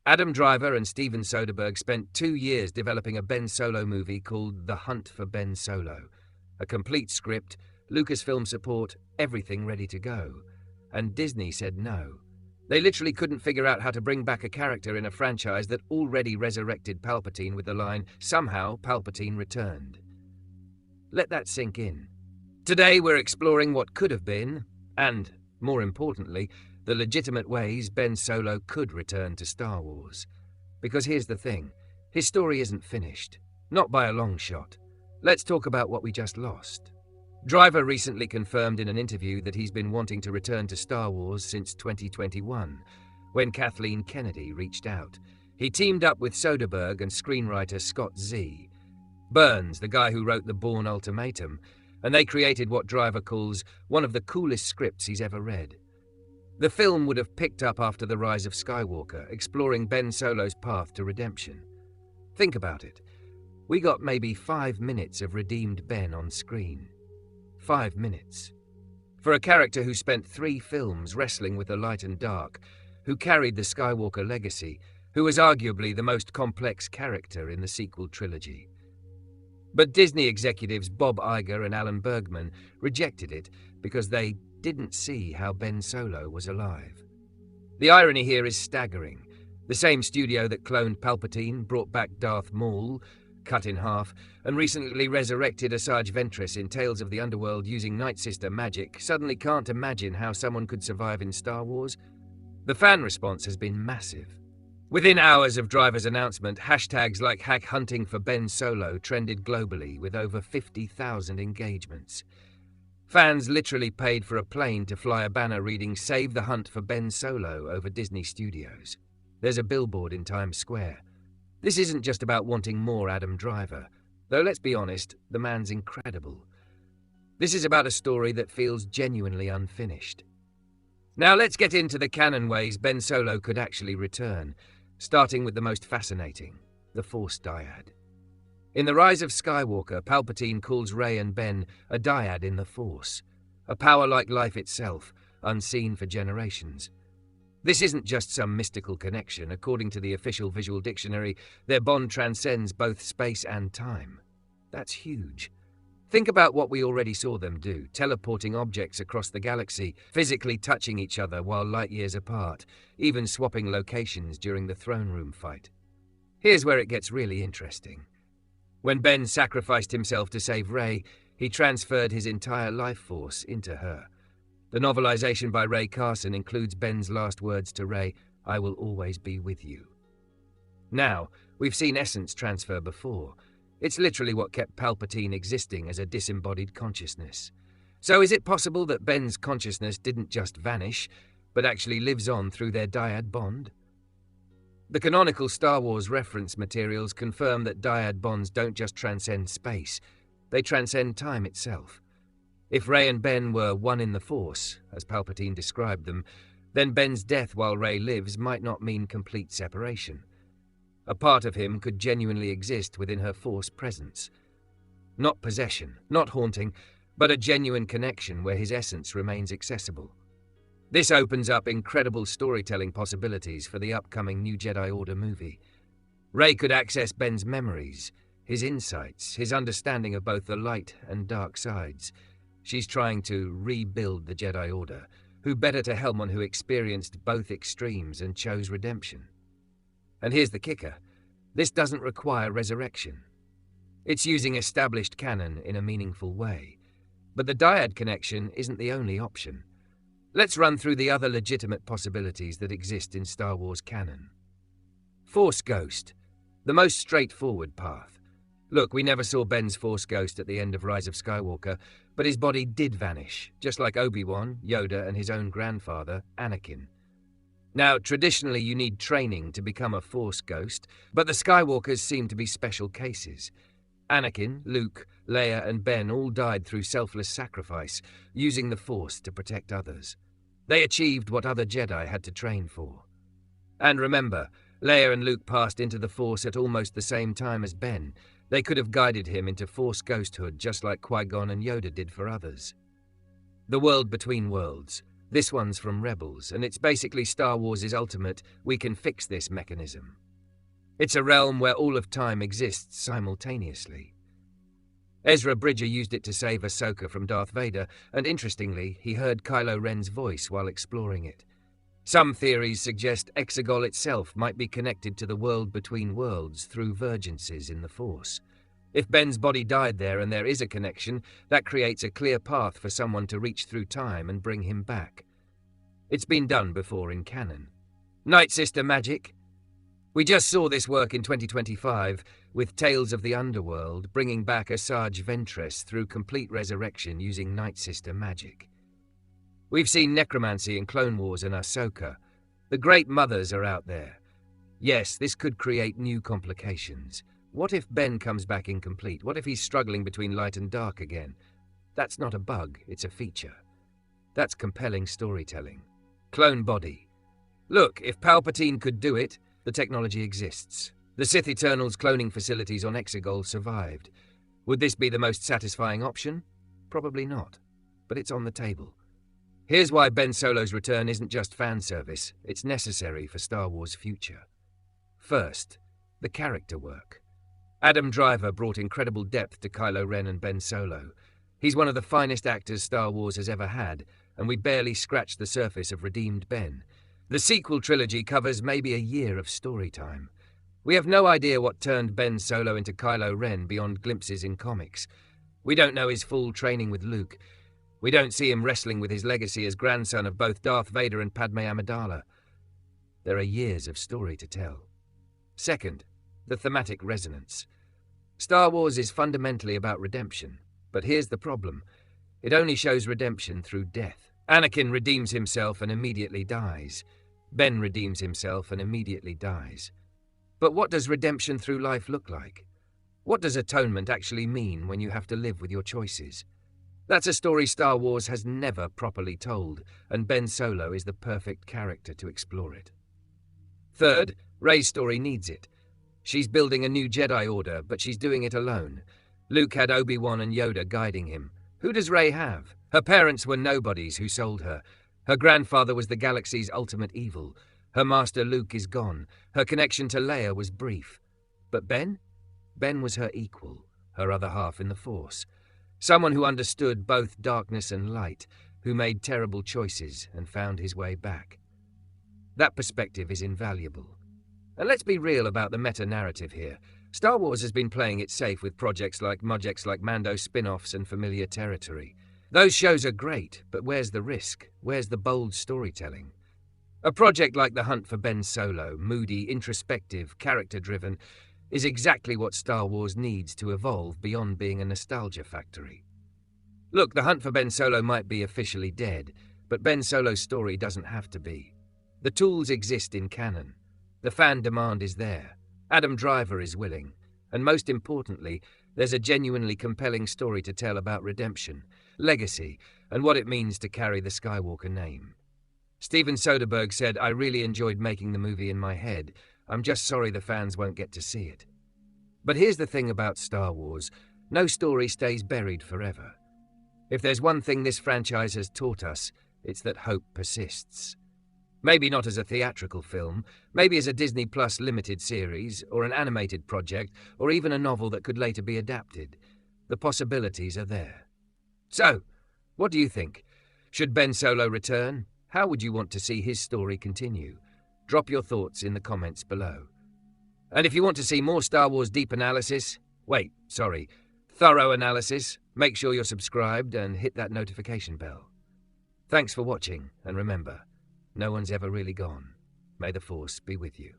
Adam Driver and Steven Soderbergh spent 2 years developing a Ben Solo movie called The Hunt for Ben Solo. A complete script, Lucasfilm support, everything ready to go. And Disney said no. They literally couldn't figure out how to bring back a character in a franchise that already resurrected Palpatine with the line, "Somehow Palpatine returned." Let that sink in. Today we're exploring what could have been, and, more importantly, the legitimate ways Ben Solo could return to Star Wars. Because here's the thing, his story isn't finished. Not by a long shot. Let's talk about what we just lost. Driver recently confirmed in an interview that he's been wanting to return to Star Wars since 2021, when Kathleen Kennedy reached out. He teamed up with Soderbergh and screenwriter Scott Z. Burns, the guy who wrote the Bourne Ultimatum, and they created what Driver calls one of the coolest scripts he's ever read. The film would have picked up after the rise of Skywalker, exploring Ben Solo's path to redemption. Think about it. We got maybe 5 minutes of redeemed Ben on screen. 5 minutes. For a character who spent 3 films wrestling with the light and dark, who carried the Skywalker legacy, who was arguably the most complex character in the sequel trilogy. But Disney executives Bob Iger and Alan Bergman rejected it because they didn't see how Ben Solo was alive. The irony here is staggering. The same studio that cloned Palpatine, brought back Darth Maul, cut in half, and recently resurrected Asajj Ventress in Tales of the Underworld using Night Sister magic, suddenly can't imagine how someone could survive in Star Wars. The fan response has been massive. Within hours of Driver's announcement, hashtags like #hunting for Ben Solo trended globally with over 50,000 engagements. Fans literally paid for a plane to fly a banner reading "Save the Hunt for Ben Solo" over Disney Studios. There's a billboard in Times Square. This isn't just about wanting more Adam Driver, though let's be honest, the man's incredible. This is about a story that feels genuinely unfinished. Now let's get into the canon ways Ben Solo could actually return, starting with the most fascinating, the Force Dyad. In The Rise of Skywalker, Palpatine calls Rey and Ben a dyad in the Force, a power like life itself, unseen for generations. This isn't just some mystical connection. According to the official visual dictionary, their bond transcends both space and time. That's huge. Think about what we already saw them do, teleporting objects across the galaxy, physically touching each other while light years apart, even swapping locations during the throne room fight. Here's where it gets really interesting. When Ben sacrificed himself to save Rey, he transferred his entire life force into her. The novelization by Ray Carson includes Ben's last words to Rey, "I will always be with you." Now, we've seen essence transfer before. It's literally what kept Palpatine existing as a disembodied consciousness. So is it possible that Ben's consciousness didn't just vanish, but actually lives on through their dyad bond? The canonical Star Wars reference materials confirm that dyad bonds don't just transcend space, they transcend time itself. If Rey and Ben were one in the Force, as Palpatine described them, then Ben's death while Rey lives might not mean complete separation. A part of him could genuinely exist within her Force presence. Not possession, not haunting, but a genuine connection where his essence remains accessible. This opens up incredible storytelling possibilities for the upcoming New Jedi Order movie. Rey could access Ben's memories, his insights, his understanding of both the light and dark sides. She's trying to rebuild the Jedi Order. Who better to help one who experienced both extremes and chose redemption? And here's the kicker. This doesn't require resurrection. It's using established canon in a meaningful way. But the Dyad Connection isn't the only option. Let's run through the other legitimate possibilities that exist in Star Wars canon. Force Ghost, the most straightforward path. Look, we never saw Ben's Force Ghost at the end of Rise of Skywalker, but his body did vanish, just like Obi-Wan, Yoda, and his own grandfather, Anakin. Now, traditionally you need training to become a Force Ghost, but the Skywalkers seem to be special cases. Anakin, Luke, Leia, and Ben all died through selfless sacrifice, using the Force to protect others. They achieved what other Jedi had to train for. And remember, Leia and Luke passed into the Force at almost the same time as Ben. They could have guided him into Force ghosthood just like Qui-Gon and Yoda did for others. The world between worlds, This one's from Rebels, and it's basically Star Wars' ultimate, we can fix this mechanism. It's a realm where all of time exists simultaneously. Ezra Bridger used it to save Ahsoka from Darth Vader, and interestingly, he heard Kylo Ren's voice while exploring it. Some theories suggest Exegol itself might be connected to the world between worlds through vergences in the Force. If Ben's body died there and there is a connection, that creates a clear path for someone to reach through time and bring him back. It's been done before in canon. Night Sister magic? We just saw this work in 2025 with Tales of the Underworld bringing back Asajj Ventress through complete resurrection using Night Sister magic. We've seen necromancy in Clone Wars and Ahsoka. The Great Mothers are out there. Yes, this could create new complications. What if Ben comes back incomplete? What if he's struggling between light and dark again? That's not a bug, it's a feature. That's compelling storytelling. Clone body. Look, if Palpatine could do it, the technology exists. The Sith Eternals cloning facilities on Exegol survived. Would this be the most satisfying option? Probably not, but it's on the table. Here's why Ben Solo's return isn't just fan service, it's necessary for Star Wars' future. First, the character work. Adam Driver brought incredible depth to Kylo Ren and Ben Solo. He's one of the finest actors Star Wars has ever had, and we barely scratched the surface of redeemed Ben. The sequel trilogy covers maybe a year of story time. We have no idea what turned Ben Solo into Kylo Ren beyond glimpses in comics. We don't know his full training with Luke. We don't see him wrestling with his legacy as grandson of both Darth Vader and Padme Amidala. There are years of story to tell. Second, the thematic resonance. Star Wars is fundamentally about redemption, but here's the problem. It only shows redemption through death. Anakin redeems himself and immediately dies. Ben redeems himself and immediately dies. But what does redemption through life look like? What does atonement actually mean when you have to live with your choices? That's a story Star Wars has never properly told, and Ben Solo is the perfect character to explore it. Third, Rey's story needs it. She's building a new Jedi Order, but she's doing it alone. Luke had Obi-Wan and Yoda guiding him. Who does Rey have? Her parents were nobodies who sold her. Her grandfather was the galaxy's ultimate evil. Her master Luke is gone. Her connection to Leia was brief. But Ben? Ben was her equal, her other half in the Force. Someone who understood both darkness and light, who made terrible choices and found his way back. That perspective is invaluable. And let's be real about the meta-narrative here. Star Wars has been playing it safe with projects like Mando spin-offs and familiar territory. Those shows are great, but where's the risk? Where's the bold storytelling? A project like The Hunt for Ben Solo, moody, introspective, character-driven, is exactly what Star Wars needs to evolve beyond being a nostalgia factory. Look, The Hunt for Ben Solo might be officially dead, but Ben Solo's story doesn't have to be. The tools exist in canon. The fan demand is there. Adam Driver is willing. And most importantly, there's a genuinely compelling story to tell about redemption, legacy, and what it means to carry the Skywalker name. Steven Soderbergh said, "I really enjoyed making the movie in my head. I'm just sorry the fans won't get to see it." But here's the thing about Star Wars. No story stays buried forever. If there's one thing this franchise has taught us, it's that hope persists. Maybe not as a theatrical film, maybe as a Disney Plus limited series, or an animated project, or even a novel that could later be adapted. The possibilities are there. So, what do you think? Should Ben Solo return? How would you want to see his story continue? Drop your thoughts in the comments below. And if you want to see more Star Wars deep analysis, thorough analysis, make sure you're subscribed and hit that notification bell. Thanks for watching, and remember, no one's ever really gone. May the Force be with you.